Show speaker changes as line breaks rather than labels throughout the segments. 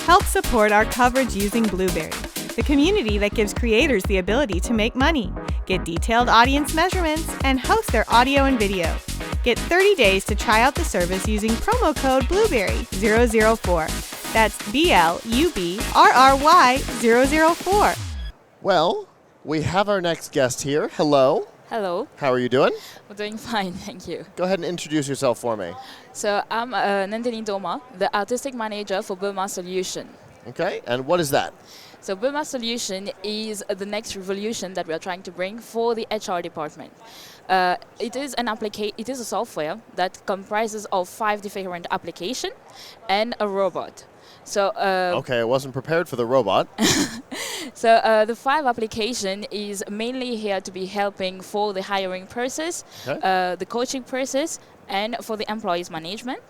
help support our coverage using Blueberry, the community that gives creators the ability to make money, get detailed audience measurements, and host their audio and video. Get 30 days to try out the service using promo code Blueberry004. That's BLUBRRY004.
Well, we have our next guest here. Hello.
Hello.
How are you doing?
I'm doing fine, thank you.
Go ahead and introduce yourself for me.
So I'm Nandini Doma, the artistic manager for BULMA Solution.
Okay, and what is that?
So BULMA Solution is the next revolution that we are trying to bring for the HR department. It is a software that comprises of 5 different applications and a robot. So
okay, I wasn't prepared for the robot.
So the 5 application is mainly here to be helping for the hiring process,
Okay.
the coaching process, and for the employees management,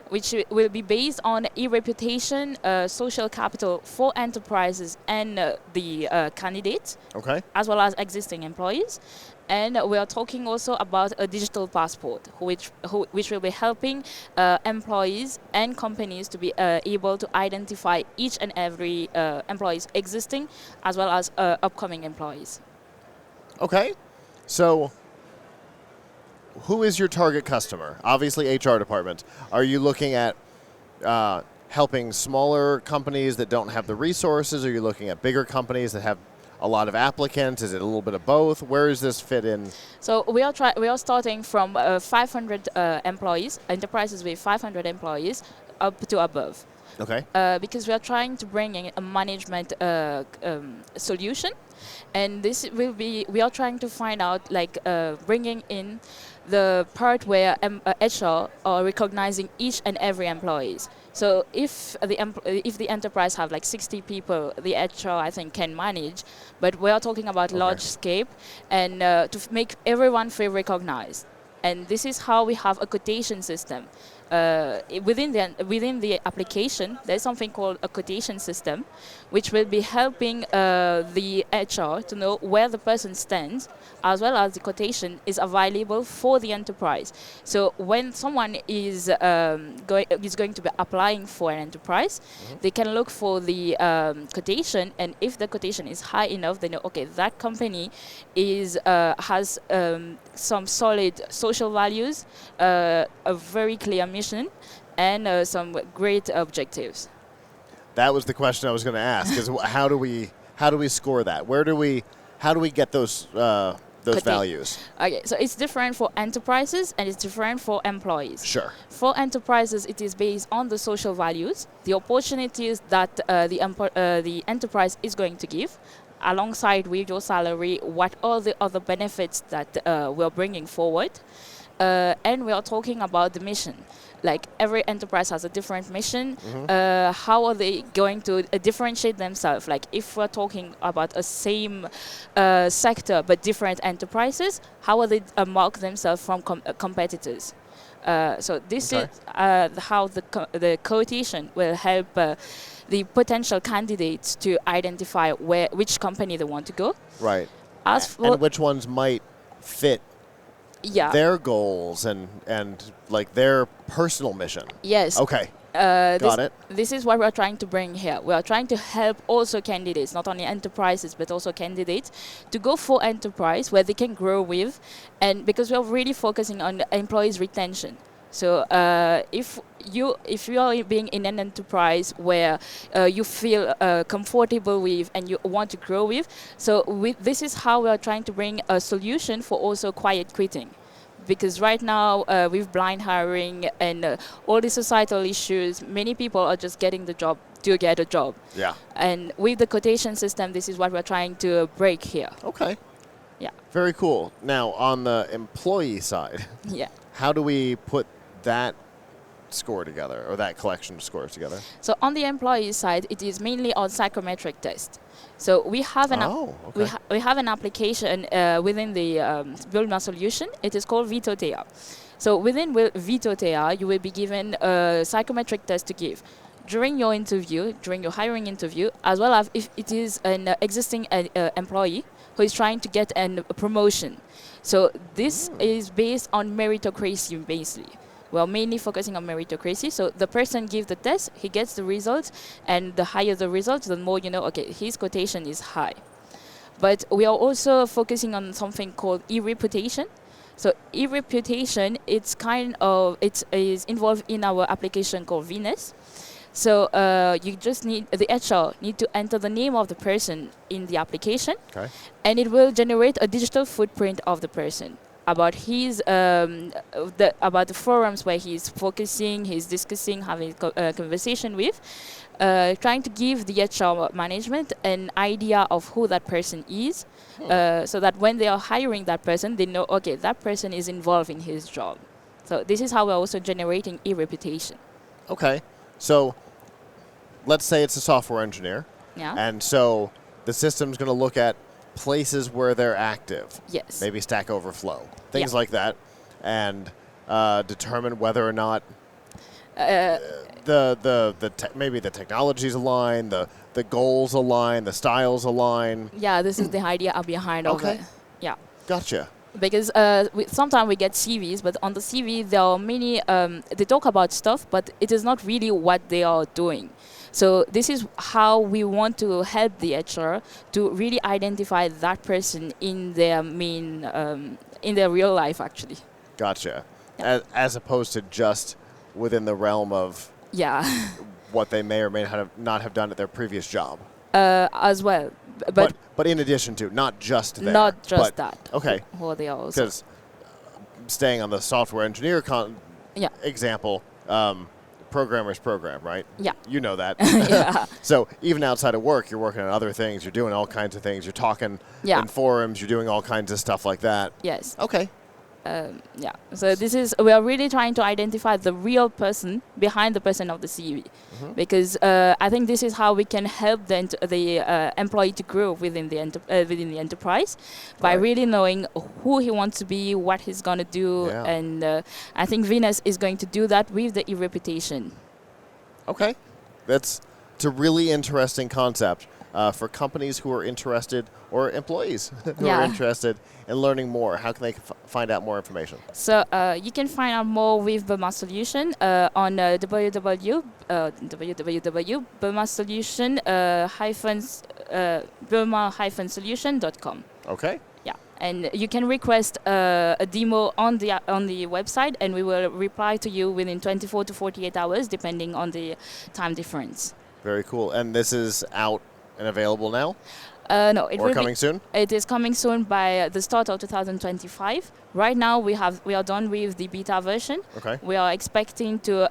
which will be based on e-reputation, social capital for enterprises and the candidates,
Okay.
as well as existing employees. And we are talking also about a digital passport, which will be helping employees and companies to be able to identify each and every employees existing, as well as upcoming employees.
Okay, so who is your target customer? Obviously, HR department. Are you looking at helping smaller companies that don't have the resources? Are you looking at bigger companies that have a lot of applicants? Is it a little bit of both? Where does this fit in?
So we are starting from 500 employees, enterprises with 500 employees, up to above.
Okay.
Because we are trying to bring in a management solution, and this will be, we are trying to find out, like bringing in the part where HR are recognizing each and every employees. So if the enterprise have like 60 people, the HR I think can manage, but we are talking about large scale, and to make everyone feel recognized. And this is how we have a quotation system. Within the application, there's something called a quotation system, which will be helping the HR to know where the person stands, as well as the quotation is available for the enterprise. So when someone is going to be applying for an enterprise, they can look for the quotation, and if the quotation is high enough, they know, okay, that company has some solid social values, a very clear mission, and some great objectives.
That was the question I was going to ask. Is how do we score that? How do we get those values?
Okay, so it's different for enterprises and it's different for employees.
Sure.
For enterprises, it is based on the social values, the opportunities that the enterprise is going to give, alongside with your salary, what are the other benefits that we're bringing forward. And we are talking about the mission. Like every enterprise has a different mission. How are they going to differentiate themselves? Like if we're talking about a same sector but different enterprises, how will they mark themselves from competitors? So this is how the quotation will help the potential candidates to identify which company they want to go.
Right.
And
which ones might fit their goals and like their personal mission.
Yes.
Okay. Got it.
This is what we're trying to bring here. We are trying to help also candidates, not only enterprises, but also candidates, to go for enterprise where they can grow with, and because we are really focusing on employees' retention. So if you are being in an enterprise where you feel comfortable with and you want to grow with, so this is how we are trying to bring a solution for also quiet quitting. Because right now, with blind hiring and all the societal issues, many people are just getting the job to get a job.
Yeah.
And with the quotation system, this is what we're trying to break here.
Okay.
Yeah.
Very cool. Now, on the employee side, how do we put that score together, or that collection of scores together?
So on the employee side, it is mainly on psychometric test. So we have we have an application within the BULMA Solution. It is called Vitotea. So within Vitotea, you will be given a psychometric test to give during your interview, during your hiring interview, as well as if it is an existing employee who is trying to get a promotion. So this is based on meritocracy, basically. We are mainly focusing on meritocracy. So the person gives the test, he gets the results, and the higher the results, the more you know, okay, his quotation is high. But we are also focusing on something called e-reputation. So e-reputation, it is involved in our application called Venus. So you just the HR need to enter the name of the person in the application, and it will generate a digital footprint of the person about about the forums where he's focusing, he's discussing, having a conversation with, trying to give the HR management an idea of who that person is, so that when they are hiring that person, they know, okay, that person is involved in his job. So this is how we're also generating e-reputation.
Okay. So let's say it's a software engineer.
Yeah.
And so the system's going to look at places where they're active.
Yes.
Maybe Stack Overflow, things like that, and determine whether or not maybe the technologies align, the goals align, the styles align.
Yeah, this is the idea behind all that. Yeah.
Gotcha.
Because sometimes we get CVs, but on the CV there are many, they talk about stuff, but it is not really what they are doing. So this is how we want to help the HR to really identify that person in their in their real life, actually.
Gotcha. Yeah. As opposed to just within the realm of what they may or may not have done at their previous job.
As well.
But in addition to, not just there.
Not just that.
Okay.
Who they are also.
Because staying on the software engineer example, programmer's program, right?
Yeah.
You know that.
Yeah.
So even outside of work, you're working on other things. You're doing all kinds of things. You're talking in forums. You're doing all kinds of stuff like that.
Yes.
Okay.
So we are really trying to identify the real person behind the person of the CV, because I think this is how we can help the employee to grow within the enterprise by really knowing who he wants to be, what he's going to do, and I think Venus is going to do that with the e-reputation.
Okay, it's a really interesting concept for companies who are interested, or employees who are interested in learning more. How can they find out more information? So
you can find out more with BULMA Solution on www.bulma-solution.com.
Okay.
Yeah, and you can request a demo on the website, and we will reply to you within 24 to 48 hours, depending on the time difference.
Very cool. And this is out and available now?
No,
coming soon?
It is coming soon by the start of 2025. Right now, we are done with the beta version.
Okay.
We are expecting to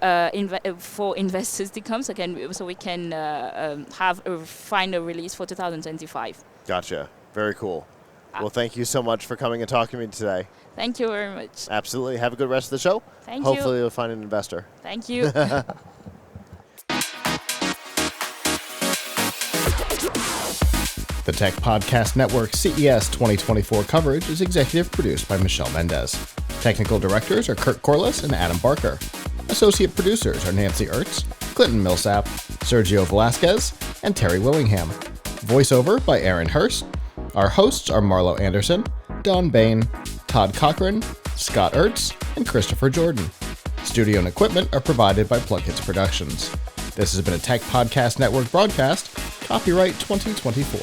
for investors to come, so we can have a final release for 2025.
Gotcha. Very cool. Well, thank you so much for coming and talking to me today.
Thank you very much.
Absolutely. Have a good rest of the show.
Thank you.
Hopefully, you'll find an investor.
Thank you.
The Tech Podcast Network CES 2024 coverage is executive produced by Michelle Mendez. Technical directors are Kurt Corliss and Adam Barker. Associate producers are Nancy Ertz, Clinton Millsap, Sergio Velasquez, and Terry Willingham. Voiceover by Aaron Hurst. Our hosts are Marlo Anderson, Don Bain, Todd Cochran, Scott Ertz, and Christopher Jordan. Studio and equipment are provided by PLUGHITZ Productions. This has been a Tech Podcast Network broadcast, copyright 2024.